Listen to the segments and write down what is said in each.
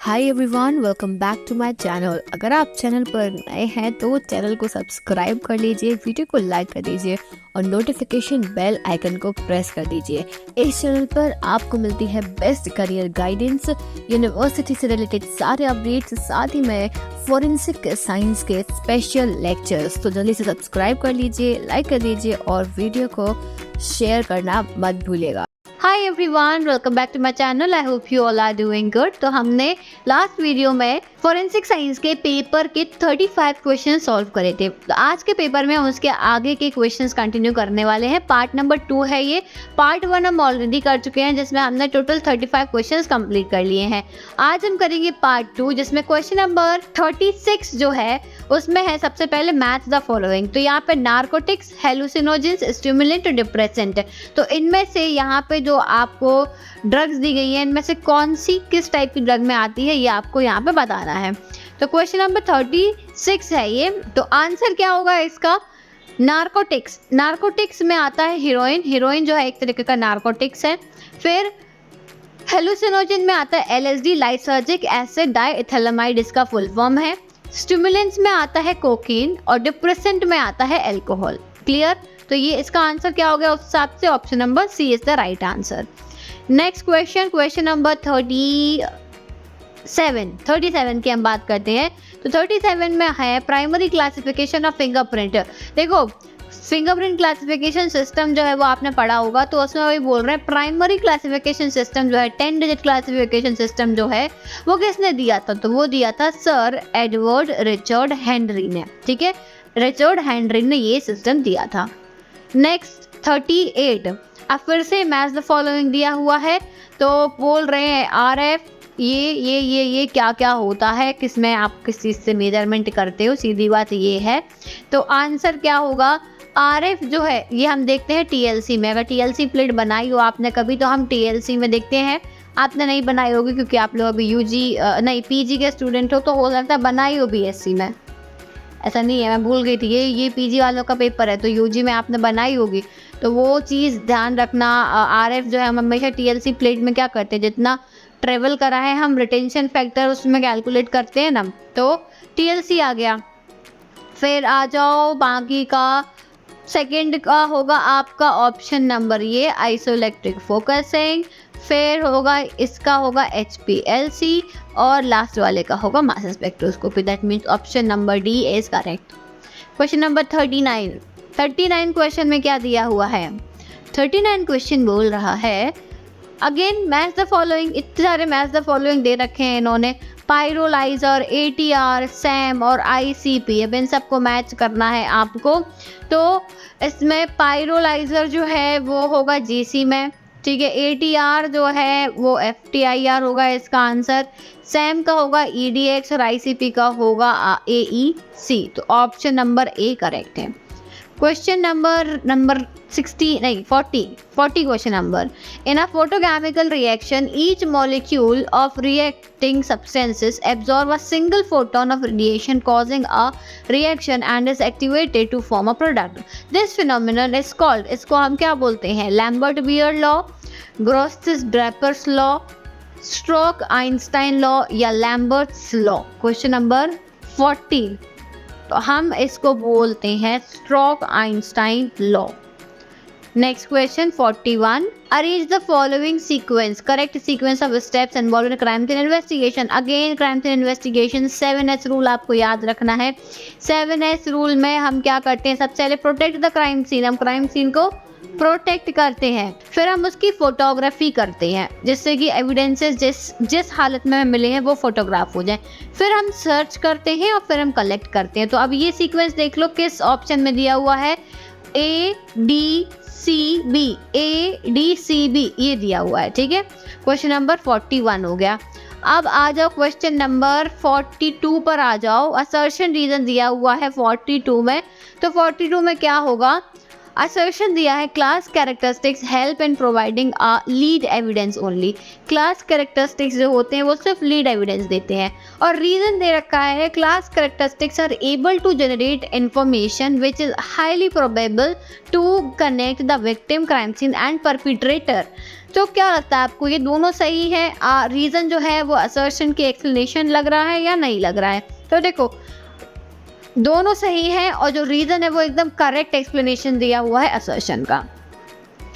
Hi everyone, welcome back to my channel. अगर आप channel पर नए हैं तो चैनल को सब्सक्राइब कर लीजिए, वीडियो को लाइक कर दीजिए और नोटिफिकेशन बेल आइकन को प्रेस कर दीजिए। इस चैनल पर आपको मिलती है बेस्ट करियर गाइडेंस, यूनिवर्सिटी से रिलेटेड सारे अपडेट्स, साथ ही में फॉरेंसिक साइंस के स्पेशल लेक्चर्स। तो जल्दी से सब्सक्राइब कर लीजिए, लाइक कर दीजिए और वीडियो को शेयर करना मत भूलिएगा। Hi everyone, welcome back to my channel. I hope you all are doing good. तो हमने लास्ट वीडियो में फॉरेंसिक साइंस के पेपर के 35 क्वेश्चन सॉल्व करे थे। तो आज के पेपर में हम उसके आगे के क्वेश्चंस कंटिन्यू करने वाले हैं। पार्ट नंबर 2 है ये। पार्ट 1 हम ऑलरेडी कर चुके हैं, जिसमें हमने टोटल 35 क्वेश्चंस कंप्लीट कर लिए हैं। आज हम करेंगे पार्ट 2, जिसमें क्वेश्चन नंबर 36 जो है उसमें है सबसे पहले मैच द फॉलोइंग। तो यहाँ पे नार्कोटिक्स, हेलुसिनोजेंस, स्टिमुलेंट और डिप्रेसेंट। तो इनमें से यहाँ पे जो आपको ड्रग्स दी गई है, इनमें से कौन सी किस टाइप की ड्रग में आती है ये आपको यहाँ पे बताना है। तो क्वेश्चन नंबर 36 है ये। तो आंसर क्या होगा इसका? नार्कोटिक्स। नार्कोटिक्स में आता है हीरोइन। हीरोइन जो है एक तरीके का नार्कोटिक्स है। फिर हेलुसिनोजेन में आता है LSD, लाइसर्जिक एसिड डाइइथैलेमाइड, इसका फुल फॉर्म है। स्टिमुलेंट्स में आता है कोकीन और डिप्रेसेंट में आता है अल्कोहल। क्लियर? तो ये इसका आंसर क्या हो गया? उस हिसाब से option number C is the right answer. Next question, question number 37 की हम बात करते हैं। तो 37 में है प्राइमरी क्लासिफिकेशन ऑफ फिंगरप्रिंट। देखो, फिंगरप्रिंट क्लासिफिकेशन सिस्टम जो है वो आपने पढ़ा होगा, तो उसमें वही बोल रहे हैं प्राइमरी क्लासिफिकेशन सिस्टम जो है 10 डिजिट क्लासिफिकेशन सिस्टम जो है वो किसने दिया था? तो वो दिया था सर एडवर्ड रिचर्ड हेनरी ने। ठीक है, रिचर्ड हेनरी ने ये सिस्टम दिया था। नेक्स्ट 38, अब फिर से मैच द फॉलोइंग दिया हुआ है। तो बोल रहे हैं RF, ये क्या क्या होता है, किसमें आप किस चीज़ से मेजरमेंट करते हो, सीधी बात ये है। तो आंसर क्या होगा? RF जो है ये हम देखते हैं TLC में। अगर TLC प्लेट बनाई हो आपने कभी, तो हम TLC में देखते हैं। आपने नहीं बनाई होगी क्योंकि आप लोग अभी PG के स्टूडेंट हो, तो हो सकता है बनाई हो BSc में। ऐसा नहीं है, मैं भूल गई थी, ये PG वालों का पेपर है, तो UG में आपने बनाई होगी। तो वो चीज़ ध्यान रखना। RF जो है हम हमेशा TLC प्लेट में क्या करते हैं, जितना ट्रेवल करा है हम रिटेंशन फैक्टर उसमें कैलकुलेट करते हैं ना, तो TLC आ गया। फिर आ जाओ बाकी का। सेकंड का होगा आपका ऑप्शन नंबर ये आइसोइलेक्ट्रिक फोकसिंग। फिर होगा इसका होगा HPLC और लास्ट वाले का होगा mass spectroscopy. That means option number D is correct. Question number 39 question में क्या दिया हुआ है? 39 क्वेश्चन बोल रहा है अगेन मैच द फॉलोइंग। इतने सारे मैच द फॉलोइंग दे रखे हैं इन्होंने, पायरोलाइजर, ATR, SAM और ICP। अब इन सबको मैच करना है आपको। तो इसमें पायरोलाइजर जो है वो होगा GC में। ठीक है, ATR जो है वो FTIR होगा इसका आंसर। SAM का होगा EDX और ICP का होगा AEC। तो ऑप्शन नंबर A करेक्ट है। Question number 40 question number. In a photochemical reaction, each molecule of reacting substances absorb a single photon of radiation, causing a reaction and is activated to form a product. This phenomenon is called, इसको हम क्या बोलते हैं? Lambert-Beer law, Gross-Draper's law, Stroke-Einstein law या Lambert's law। Question number 40, तो हम इसको बोलते हैं stroke Einstein law. Next question 41, arrange the following sequence, correct sequence of steps involve in crime scene investigation. Again crime scene investigation 7S rule आपको याद रखना है। 7S रूल में हम क्या करते हैं? सबसे पहले प्रोटेक्ट द क्राइम सीन, हम क्राइम सीन को प्रोटेक्ट करते हैं। फिर हम उसकी फोटोग्राफी करते हैं, जिससे कि एविडेंसेस जिस हालत में मिले हैं वो फोटोग्राफ हो जाए। फिर हम सर्च करते हैं और फिर हम कलेक्ट करते हैं। तो अब ये सीक्वेंस देख लो किस ऑप्शन में दिया हुआ है, ADCB ये दिया हुआ है। ठीक है, क्वेश्चन नंबर 41 हो गया। अब आ जाओ क्वेश्चन नंबर 42 पर आ जाओ। असर्शन रीजन दिया हुआ है 42 में। तो 42 में क्या होगा? असर्शन दिया है class characteristics help in providing a lead evidence only. Class characteristics जो होते हैं वो सिर्फ लीड एविडेंस देते हैं। और रीजन दे रखा है class characteristics are able to generate information which is highly probable to connect the victim, crime scene and perpetrator. तो क्या लगता है आपको, ये दोनों सही है? रीज़न जो है वो असर्शन की एक्सप्लेनेशन लग रहा है या नहीं लग रहा है? तो देखो दोनों सही है और जो रीज़न है वो एकदम करेक्ट एक्सप्लेनेशन दिया हुआ है असर्शन का।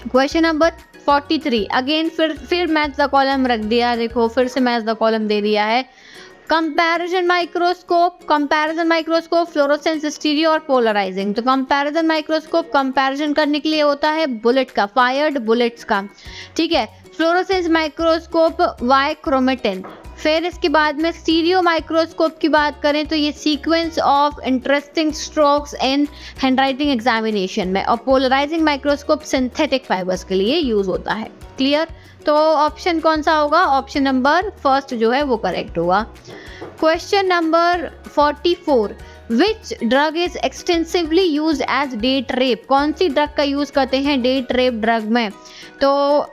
क्वेश्चन नंबर 43 अगेन फिर मैच द कॉलम रख दिया, देखो फिर से मैच द कॉलम दे दिया है। कंपैरिजन माइक्रोस्कोप, फ्लोरोसेंस, स्टीरियो और पोलराइजिंग। तो कंपैरिजन माइक्रोस्कोप कंपैरिजन करने के लिए होता है बुलेट का, फायर्ड बुलेट्स का, ठीक है। Fluorescence microscope Y chromatin. फिर इसके बाद में स्टीरियो माइक्रोस्कोप की बात करें तो ये sequence of interesting strokes in handwriting examination में, और पोलराइजिंग माइक्रोस्कोप सिंथेटिक फाइबर्स के लिए यूज होता है। क्लियर? तो ऑप्शन कौन सा होगा? ऑप्शन नंबर फर्स्ट जो है वो करेक्ट होगा। Question number 44 which drug is extensively use as date rape. कौन सी ड्रग का यूज करते हैं डेट रेप ड्रग में? तो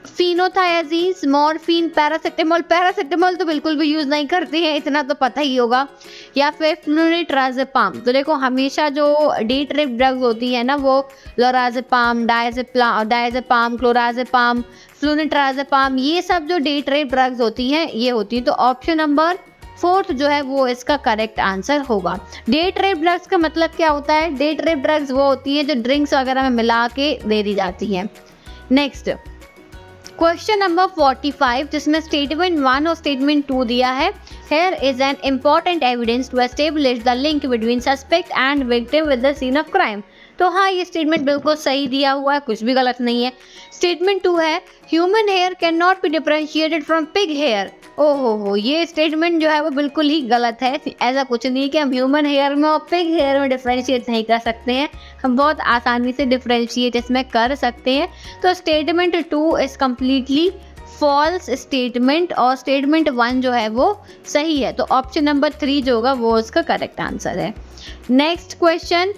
फिनोथायाजीन, मॉर्फिन, पैरासिटामोल तो बिल्कुल भी यूज नहीं करते हैं, इतना तो पता ही होगा, या फिर फ्लूनिट्राजेपाम। तो देखो हमेशा जो डेट रेप ड्रग्स होती है ना वो लोराजेपाम, डायजेपाम, क्लोराजेपाम, फ्लूनिट्राजेपाम, ये सब जो डेट रेप ड्रग्स होती हैं ये होती है। तो ऑप्शन नंबर 4 जो है वो इसका करेक्ट आंसर होगा। डेट रेप ड्रग्स का मतलब क्या होता है? डेट रेप ड्रग्स वो होती है जो ड्रिंक्स वगैरह में मिला के दे दी जाती हैं। नेक्स्ट क्वेश्चन नंबर 45 जिसमें स्टेटमेंट 1 और स्टेटमेंट 2 दिया है। Here is an important evidence to establish the link between suspect and victim with the scene of crime। तो हाँ ये स्टेटमेंट बिल्कुल सही दिया हुआ है, कुछ भी गलत नहीं है। स्टेटमेंट 2 है human hair can not be differentiated from pig hair. ओहो, ये स्टेटमेंट जो है वो बिल्कुल ही गलत है। ऐसा कुछ नहीं कि हम ह्यूमन हेयर में और पिग हेयर में डिफरेंशिएट नहीं कर सकते हैं, हम बहुत आसानी से डिफरेंशिएट इसमें कर सकते हैं। तो statement 2 is completely false statement और स्टेटमेंट 1 जो है वो सही है। तो ऑप्शन नंबर 3 जो होगा वो उसका करेक्ट आंसर है। Next question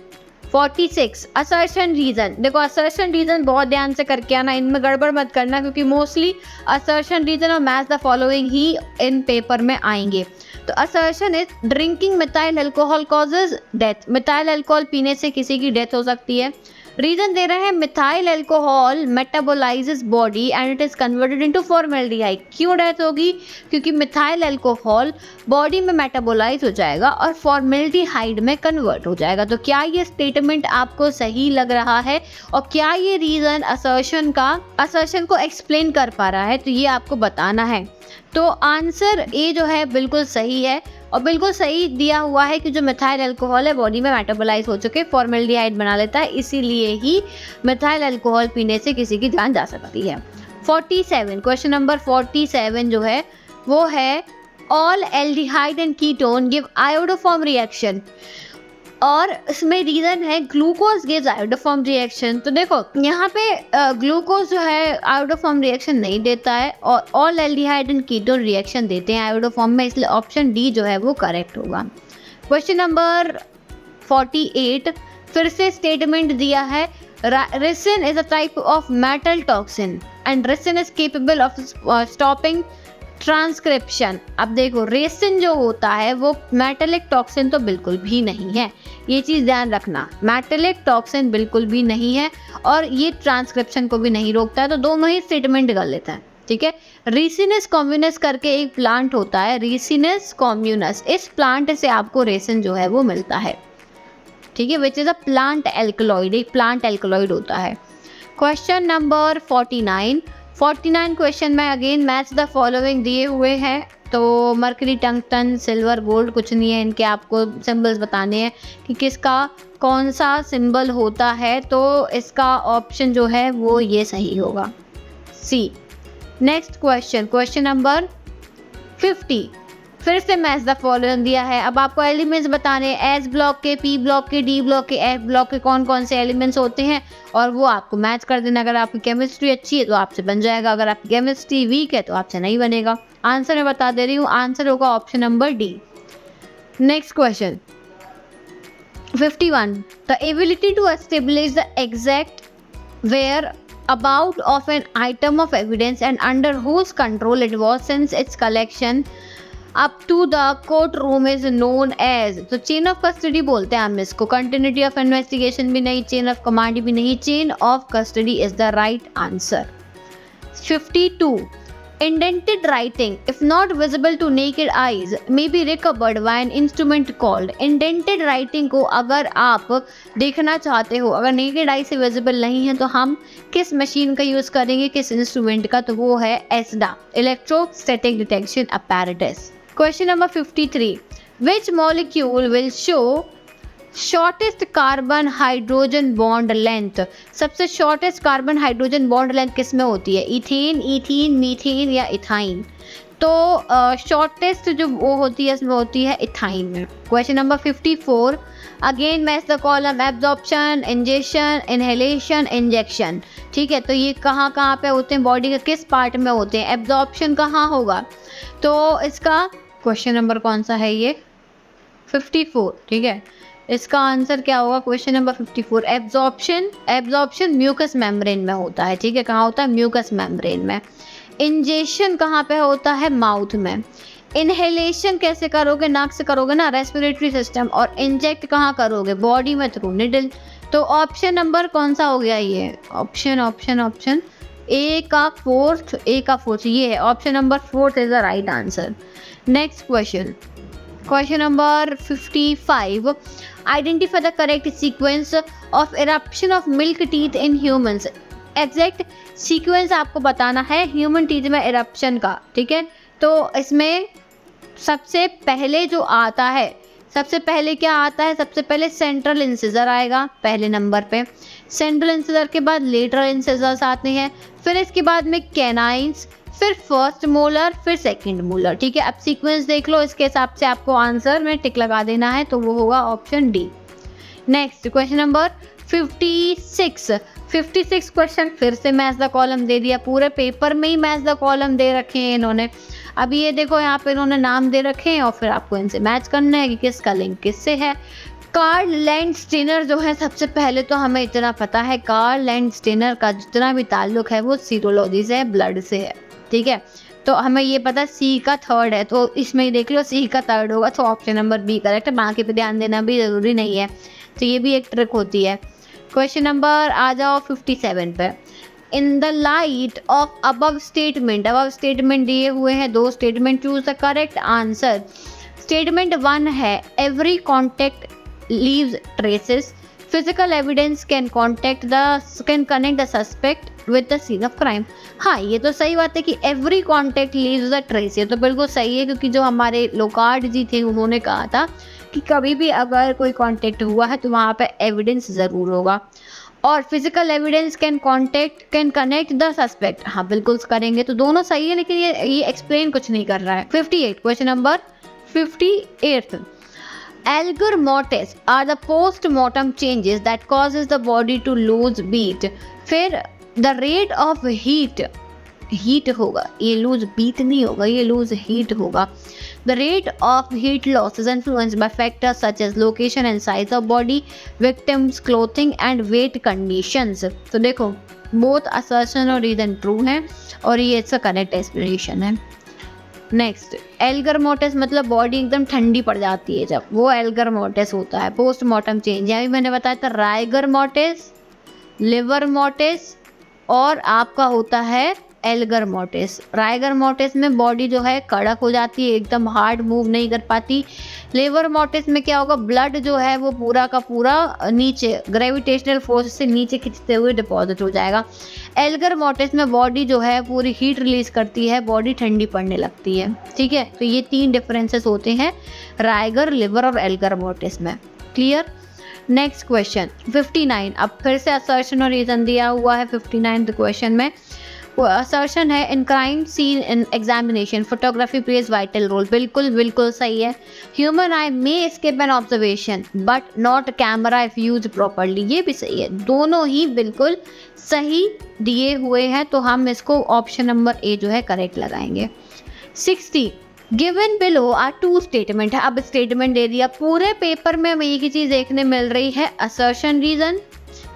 46 assertion reason. देखो असर्शन रीजन बहुत ध्यान से करके आना, इनमें गड़बड़ मत करना क्योंकि मोस्टली असर्शन रीजन और match the following he in paper में आएंगे। तो assertion is drinking methyl alcohol causes death. Methyl alcohol पीने से किसी की डेथ हो सकती है। रीजन दे रहे हैं methyl alcohol metabolizes body and it is converted into formaldehyde. क्यों डेथ होगी? क्योंकि मिथाइल अल्कोहल बॉडी में मेटाबोलाइज हो जाएगा और फॉर्मेल्डिहाइड में कन्वर्ट हो जाएगा। तो क्या ये स्टेटमेंट आपको सही लग रहा है और क्या ये रीजन असर्शन को एक्सप्लेन कर पा रहा है? तो ये आपको बताना है। तो आंसर ए जो है बिल्कुल सही है और बिल्कुल सही दिया हुआ है कि जो मिथाइल अल्कोहल है बॉडी में मेटाबोलाइज हो चुके फॉर्मेल्डिहाइड बना लेता है, इसीलिए ही मिथाइल अल्कोहल पीने से किसी की जान जा सकती है। 47 क्वेश्चन नंबर 47 जो है वो है all aldehyde and ketone give iodoform reaction और इसमें रीज़न है ग्लूकोज गिव्स आयोडोफॉर्म रिएक्शन। तो देखो यहाँ पे ग्लूकोज जो है आयोडोफॉर्म रिएक्शन नहीं देता है और all aldehyde and ketone reaction देते हैं आयोडोफॉर्म में, इसलिए ऑप्शन डी जो है वो करेक्ट होगा। क्वेश्चन नंबर 48 फिर से स्टेटमेंट दिया है ricin is a type of metal toxin and ricin is capable of stopping transcription. अब देखो रेसिन जो होता है वो मेटेलिक टॉक्सिन तो बिल्कुल भी नहीं है, ये चीज़ ध्यान रखना, मेटेलिक टॉक्सिन बिल्कुल भी नहीं है और ये ट्रांसक्रिप्शन को भी नहीं रोकता है। तो दोनों ही स्टेटमेंट गलत है, ठीक है। रिसिनस कॉम्यूनस करके एक प्लांट होता है, रिसिनस कॉम्यूनस, इस प्लांट से आपको रेसिन जो है वो मिलता है, ठीक है, which is a plant alkaloid, एक प्लांट एल्कलॉइड होता है। क्वेश्चन नंबर 49 क्वेश्चन में अगेन मैच द फॉलोइंग दिए हुए हैं। तो मरकरी, टंगस्टन, सिल्वर, गोल्ड कुछ नहीं है, इनके आपको सिंबल्स बताने हैं कि किसका कौन सा सिंबल होता है। तो इसका ऑप्शन जो है वो ये सही होगा, सी। नेक्स्ट क्वेश्चन नंबर 50 फिर से मैच द फॉलोइंग दिया है। अब आपको एलिमेंट्स बताने हैं, एस ब्लॉक के, पी ब्लॉक के, डी ब्लॉक के, एफ ब्लॉक के कौन कौन से एलिमेंट्स होते हैं और वो आपको मैच कर देना। अगर आपकी केमिस्ट्री अच्छी है तो आपसे बन जाएगा, अगर आपकी केमिस्ट्री वीक है तो आपसे नहीं बनेगा। आंसर मैं बता दे रही हूँ, आंसर होगा option number D. Next question 51 the ability to establish the exact where about of an item of evidence and under whose control it was since its collection up to the courtroom is known as। तो chain of custody बोलते हैं हम इसको, continuity of investigation भी नहीं, chain of command भी नहीं, chain of custody is the right answer. 52. Indented writing, if not visible to naked eyes, may be recovered by an instrument called. Indented writing को अगर आप देखना चाहते हो, अगर naked eye से visible नहीं है, तो हम किस मशीन का यूज़ करेंगे, किस इंस्ट्रूमेंट का? तो वो है ESDA, Electrostatic Detection Apparatus. Question number 53. Which molecule will show shortest carbon hydrogen bond length? सबसे shortest carbon hydrogen bond length किस में होती है? इथेन, इथीन, मीथेन या इथाइन? तो शॉर्टेस्ट जो वो होती है इसमें होती है इथाइन में. Question number 54. Again match the column. Absorption, injection, inhalation, injection. ठीक है, तो ये कहाँ कहाँ पे होते हैं, बॉडी के किस पार्ट में होते हैं? एब्जॉर्प्शन कहाँ होगा? तो इसका क्वेश्चन नंबर कौन सा है? ये 54. ठीक है, इसका आंसर क्या होगा? Question number 54. Absorption mucous membrane में होता है. ठीक है, कहाँ होता है? म्यूकस मेम्ब्रेन में. इंजेक्शन कहाँ पे होता है? माउथ में. इनहेलेशन कैसे करोगे? नाक से करोगे ना, रेस्पिरेटरी सिस्टम. और इंजेक्ट कहाँ करोगे? बॉडी में, थ्रू निडल. तो ऑप्शन नंबर कौन सा हो गया? ये ऑप्शन ए का फोर्थ ये है. Option number 4 is the right answer. Next question number 55. Identify the correct sequence of eruption of milk teeth in humans. Exact sequence आपको बताना है ह्यूमन टीथ में इरप्शन का. ठीक है, तो इसमें सबसे पहले जो आता है, सबसे पहले क्या आता है? सबसे पहले सेंट्रल इंसिजर आएगा पहले नंबर पे. सेंट्रल इंसिजर के बाद लेटरल इंसिजर्स आते हैं, फिर इसके बाद में कैनाइन्स, फिर फर्स्ट मोलर, फिर सेकंड मोलर. ठीक है, अब सीक्वेंस देख लो, इसके हिसाब से आपको आंसर में टिक लगा देना है, तो वो होगा option D. Next question number 56 question फिर से मैच द कॉलम दे दिया. पूरे पेपर में ही मैच द कॉलम दे रखे हैं इन्होंने. अभी ये देखो यहाँ पे इन्होंने नाम दे रखे हैं और फिर आपको इनसे मैच करना है कि किसका लिंक किससे है. कार्ल लैंडस्टेनर जो है, सबसे पहले तो हमें इतना पता है कार्ल लैंडस्टेनर का जितना भी ताल्लुक है वो सीरोलॉजी से है, ब्लड से है. ठीक है, तो हमें ये पता सी का थर्ड है, तो इसमें ही देख लो सी का थर्ड होगा, तो ऑप्शन नंबर बी करेक्ट है. बाकी पे ध्यान देना भी ज़रूरी नहीं है, तो ये भी एक ट्रिक होती है. क्वेश्चन नंबर आ जाओ 57 पे. In the light of above statement दिए हुए हैं 2 statement. Choose the correct answer. Statement 1 है every contact leaves traces. Physical evidence can connect the suspect with the scene of crime. हाँ, ये तो सही बात है कि every contact leaves the trace. ये तो बिल्कुल सही है, क्योंकि जो हमारे लोकार्ड जी थे उन्होंने कहा था कि कभी भी अगर कोई कॉन्टेक्ट हुआ है तो वहाँ पे एविडेंस ज़रूर होगा. और physical evidence can connect the suspect. हाँ, बिल्कुल करेंगे, तो दोनों सही है, लेकिन ये एक्सप्लेन कुछ नहीं कर रहा है. 58 question number 58. Alger mortis are the post-mortem changes that causes the body to lose beat. फिर the rate of heat होगा, ये lose beat नहीं होगा, ये lose heat होगा. The rate of heat loss is influenced by factors such as location and size of body, victims, clothing and weight conditions. तो देखो, both assertion और reason true है और ये इसका correct explanation है. नेक्स्ट, एल्गर मोर्टिस मतलब बॉडी एकदम ठंडी पड़ जाती है जब, वो एल्गर मोर्टिस होता है. पोस्टमार्टम चेंज, यहाँ भी मैंने बताया था राइगर मोर्टिस, लिवर मोर्टिस और आपका होता है एल्गर मोर्टिस. राइगर मोर्टिस में बॉडी जो है कड़क हो जाती है, एकदम हार्ड मूव नहीं कर पाती. लिवर मोर्टिस में क्या होगा, ब्लड जो है वो पूरा का पूरा नीचे ग्रेविटेशनल फोर्स से नीचे खींचते हुए डिपॉजिट हो जाएगा. एल्गर मोर्टिस में बॉडी जो है पूरी हीट रिलीज करती है, बॉडी ठंडी पड़ने लगती है. ठीक है, तो ये 3 डिफरेंसेस होते हैं राइगर, लिवर और एल्गर मोर्टिस में. क्लियर. Next question 59. अब फिर से असर्शन और रीजन दिया हुआ है 59 क्वेश्चन में. असर्शन है in crime scene in examination photography plays vital role. बिल्कुल सही है. Human eye may skip an observation but not camera if use properly. ये भी सही है, दोनों ही बिल्कुल सही दिए हुए हैं, तो हम इसको ऑप्शन नंबर ए जो है करेक्ट लगाएंगे. 60. गिवन बिलो आर 2 स्टेटमेंट है. अब स्टेटमेंट दे दिया, पूरे पेपर में हमें एक ही चीज़ देखने मिल रही है, assertion reason,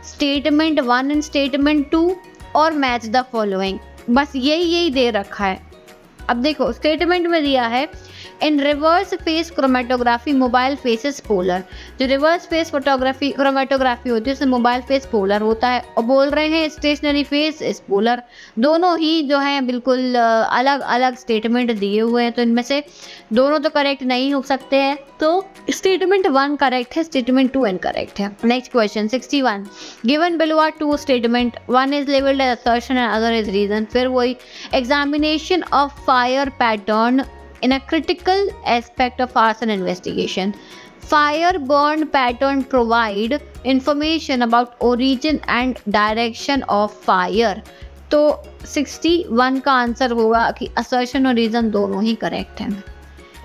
statement 1 and statement 2 और मैच द फॉलोइंग. बस यही दे रखा है. अब देखो स्टेटमेंट में दिया है in reverse phase chromatography mobile phase is polar. जो रिवर्स फेस फोटोग्राफी क्रोमेटोग्राफी होती है उसमें मोबाइल फेस पोलर होता है, और बोल रहे हैं स्टेशनरी फेस इज पोलर। दोनों ही जो है बिल्कुल अलग अलग स्टेटमेंट दिए हुए हैं, तो इनमें से दोनों तो करेक्ट नहीं हो सकते हैं, तो स्टेटमेंट 1 करेक्ट है, स्टेटमेंट 2 इनकरेक्ट है। Next question 61, given below are 2 statement, one is labelled as assertion and other is reason. फिर वही examination of fire pattern in a critical aspect of arson investigation. Fire burn pattern provide information about origin and direction of fire. तो 61 का answer होगा कि assertion और reason दोनों ही correct हैं।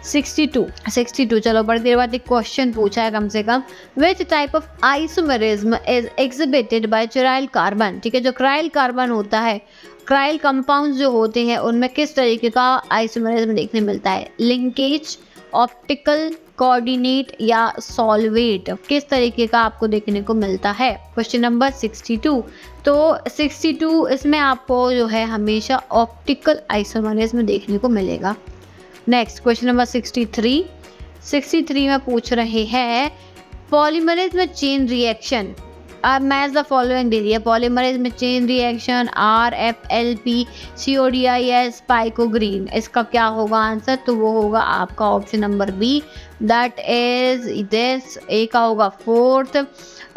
62 चलो बड़ी देर बाद एक क्वेश्चन पूछा है कम से कम, which type of isomerism is exhibited by chiral carbon. ठीक है, जो क्राइल कार्बन होता है, क्राइल कंपाउंड्स जो होते हैं उनमें किस तरीके का आइसोमेरिज्म देखने मिलता है, लिंकेज, ऑप्टिकल, कोऑर्डिनेट या सॉल्वेट, किस तरीके का आपको देखने को मिलता है। क्वेश्चन नंबर 62, तो 62 इसमें आपको जो है हमेशा ऑप्टिकल आइसोमेरिज्म देखने को मिलेगा। नेक्स्ट क्वेश्चन नंबर 63 में पूछ रहे हैं पॉलीमरेज में चेन रिएक्शन, अब मैच द फॉलोइंग दे दिया, पॉलीमरेज में chain reaction RFLP CODIS PicoGreen, इसका क्या होगा आंसर, तो वो होगा आपका option number B, that is this. A का होगा 4th,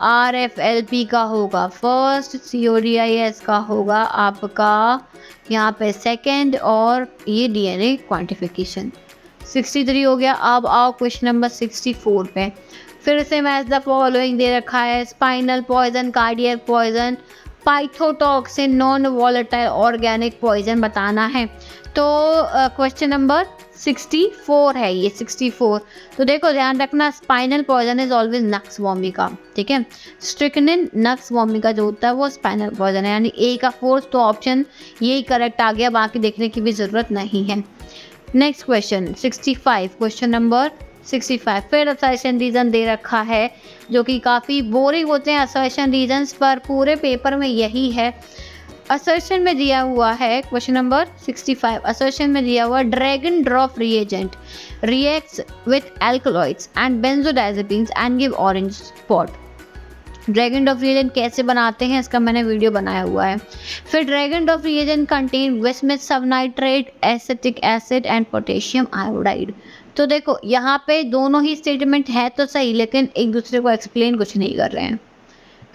RFLP का होगा 1st, CODIS का होगा आपका यहाँ पे 2nd, और ये DNA क्वांटिफिकेशन। 63 हो गया। अब आओ क्वेश्चन नंबर 64 पे, फिर से मैच द फॉलोइंग दे रखा है, spinal poison, cardiac poison, phytotoxin, non volatile organic poison बताना है। तो क्वेश्चन नंबर 64 है ये, 64। तो देखो ध्यान रखना, spinal poison is always nux vomica, ठीक है, स्ट्रिक्निन नक्स वोमिका जो होता है वो स्पाइनल पॉइजन है, यानी ए का 4th, तो ऑप्शन यही करेक्ट आ गया, बाकी देखने की भी ज़रूरत नहीं है। नेक्स्ट क्वेश्चन 65, क्वेश्चन नंबर 65, फिर असर्शन रीजन दे रखा है जो कि काफ़ी बोरिंग होते हैं असर्शन रीजन्स, पर पूरे पेपर में यही है। असर्शन में दिया हुआ है क्वेश्चन नंबर 65, असर्शन में दिया हुआ dragon drop reagent reacts with alkaloids and benzodiazepines and give orange spot. Dragon डॉफ reagent कैसे बनाते हैं इसका मैंने वीडियो बनाया हुआ है। फिर Dragendorff reagent contain bismuth subnitrate, acetic acid and potassium iodide. तो देखो यहाँ पे दोनों ही स्टेटमेंट है तो सही, लेकिन एक दूसरे को एक्सप्लेन कुछ नहीं कर रहे हैं।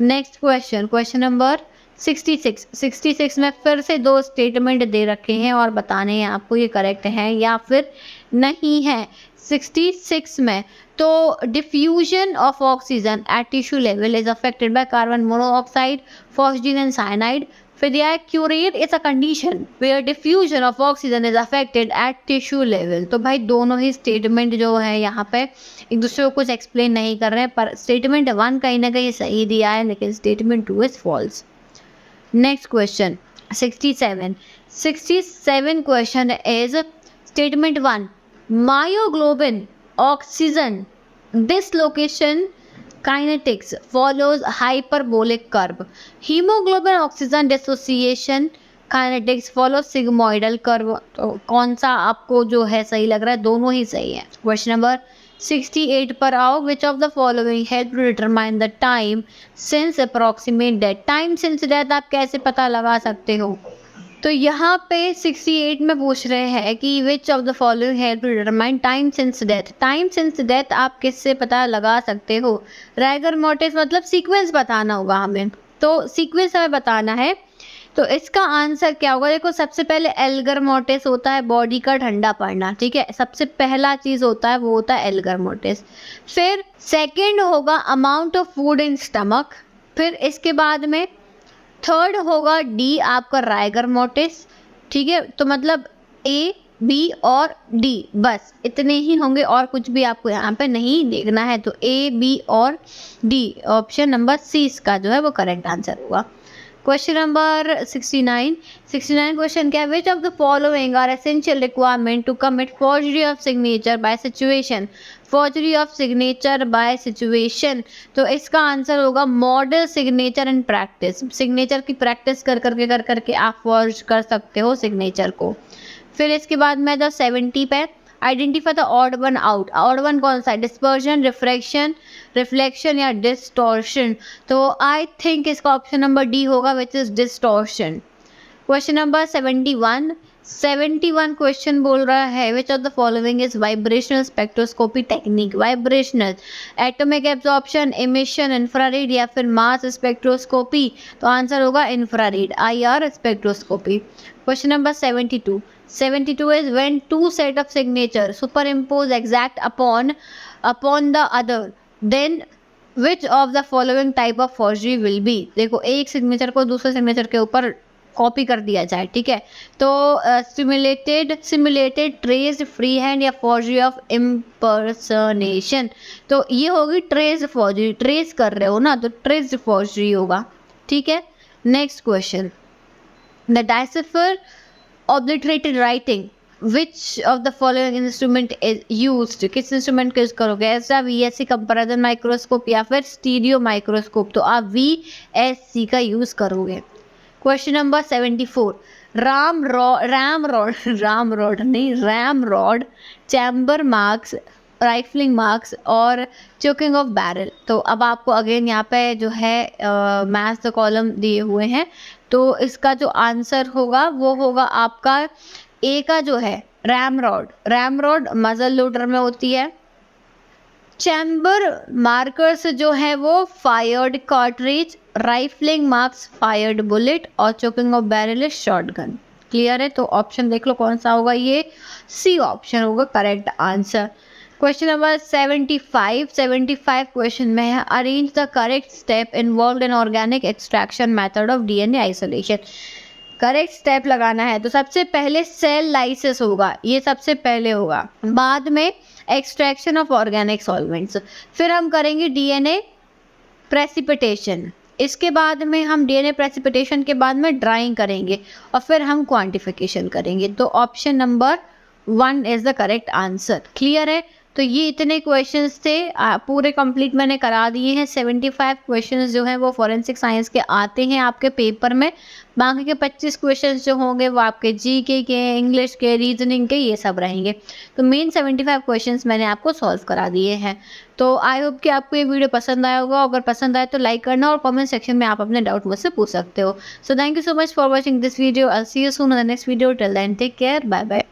नेक्स्ट क्वेश्चन, क्वेश्चन नंबर 66 में फिर से 2 स्टेटमेंट दे रखे हैं और बताने हैं आपको ये करेक्ट है या फिर नहीं है। 66 में तो diffusion of oxygen at tissue level is affected by carbon monoxide, phosphine and cyanide. फिर दिया है curate is a condition where diffusion of oxygen is affected at tissue level. तो भाई दोनों ही स्टेटमेंट जो है यहाँ पे एक दूसरे को कुछ एक्सप्लेन नहीं कर रहे हैं, पर स्टेटमेंट 1 कहीं ना कहीं सही दिया है, लेकिन statement 2 is false. Next question 67 question is statement 1, myoglobin oxygen dislocation kinetics follows hyperbolic curve. Hemoglobin oxygen dissociation kinetics follows sigmoidal curve. तो कौन सा आपको जो है सही लग रहा है, दोनों ही सही है। क्वेश्चन नंबर 68 पर आओ, which of the following help to determine the time since approximate death. time since death आप कैसे पता लगा सकते हो, तो यहाँ पे 68 में पूछ रहे हैं कि which of the following help to determine time since death. Time since death आप किससे पता लगा सकते हो, रैगर मोर्टिस, मतलब सीक्वेंस बताना होगा हमें, तो सीक्वेंस हमें बताना है। तो इसका आंसर क्या होगा, देखो सबसे पहले एल्गर मोर्टिस होता है बॉडी का ठंडा पड़ना, ठीक है, सबसे पहला चीज़ होता है वो होता है एल्गर मोर्टिस। फिर सेकेंड होगा amount of food in stomach, फिर इसके बाद में थर्ड होगा डी आपका राइगर मोर्टिस, ठीक है, तो मतलब ए बी और डी बस इतने ही होंगे और कुछ भी आपको यहाँ पे नहीं देखना है। तो ए बी और डी ऑप्शन नंबर सी इसका जो है वो करेक्ट आंसर होगा। क्वेश्चन नंबर 69 क्वेश्चन क्या है, which of the following are essential requirement to commit forgery of signature by situation. Forgery of signature by situation, तो इसका आंसर होगा model signature and practice. Signature की प्रैक्टिस कर करके आप फॉर्ज कर सकते हो सिग्नेचर को। फिर इसके बाद में जो 70 पे identify the odd one out. Odd one कौन सा है? डिस्पर्जन, रिफ्रैक्शन, रिफ्लेक्शन या डिस्टॉर्शन। तो आई थिंक इसका ऑप्शन नंबर डी होगा, which is distortion. Question number 71 question बोल रहा है which of the following is vibrational spectroscopy technique. Vibrational, atomic absorption, emission, infrared या फिर मास स्पेक्ट्रोस्कोपी। तो आंसर होगा infrared, IR spectroscopy. Question number 72 is when two set of signature superimpose exact upon the other, then which of the following type of forgery will be। देखो एक signature को दूसरे signature के ऊपर copy कर दिया जाए, ठीक है, तो सिमुलेटेड ट्रेस्ड फ्री हैंड या फॉर्जरी ऑफ इम्पर्सनेशन। तो ये होगी ट्रेस्ड फॉर्जरी, ट्रेस कर रहे हो ना, तो ट्रेस्ड फॉर्जरी होगा, ठीक है। Next question, the decipher obliterated writing, which of the following instrument is used. किस इंस्ट्रूमेंट का यूज करोगे? ऐसा VSC कंपैरिजन माइक्रोस्कोप या फिर स्टीरियो माइक्रोस्कोप। तो आप VSC का यूज करोगे। Question number 74, RAM rod, chamber marks, rifling marks और चोकिंग ऑफ बैरल। तो अब आपको अगेन यहाँ पे जो है मैथ्स कॉलम दिए हुए हैं, तो इसका जो आंसर होगा वो होगा आपका ए का जो है रैम रॉड मजल लोडर में होती है। चैम्बर मार्कर्स जो है वो fired cartridge, rifling marks fired bullet और choking of barrel shotgun. Clear है? तो ऑप्शन देख लो कौन सा होगा, ये सी ऑप्शन होगा correct answer. Question number 75 question में है arrange the correct step involve in organic extraction method of DNA isolation. Correct step लगाना है तो सबसे पहले सेल लाइसिस होगा, ये सबसे पहले होगा, बाद में एक्सट्रैक्शन ऑफ ऑर्गेनिक सॉल्वेंट्स, फिर हम करेंगे DNA प्रेसिपिटेशन, इसके बाद में हम DNA प्रेसिपिटेशन के बाद में ड्राइंग करेंगे और फिर हम क्वांटिफिकेशन करेंगे। तो option number 1 is the correct answer. Clear है? तो ये इतने क्वेश्चंस थे, पूरे कंप्लीट मैंने करा दिए हैं। 75 क्वेश्चंस जो हैं वो फॉरेंसिक साइंस के आते हैं आपके पेपर में। बाकी के 25 क्वेश्चंस जो होंगे वो आपके GK के, इंग्लिश के, रीजनिंग के, ये सब रहेंगे। तो मेन 75 क्वेश्चंस मैंने आपको सॉल्व करा दिए हैं। तो आई होप कि आपको ये वीडियो पसंद आया होगा। अगर पसंद आए तो लाइक करना और कमेंट सेक्शन में आप अपने डाउट मुझसे पूछ सकते हो। So thank you so much for watching this video. I see you soon in the next video. Till then take care, bye bye.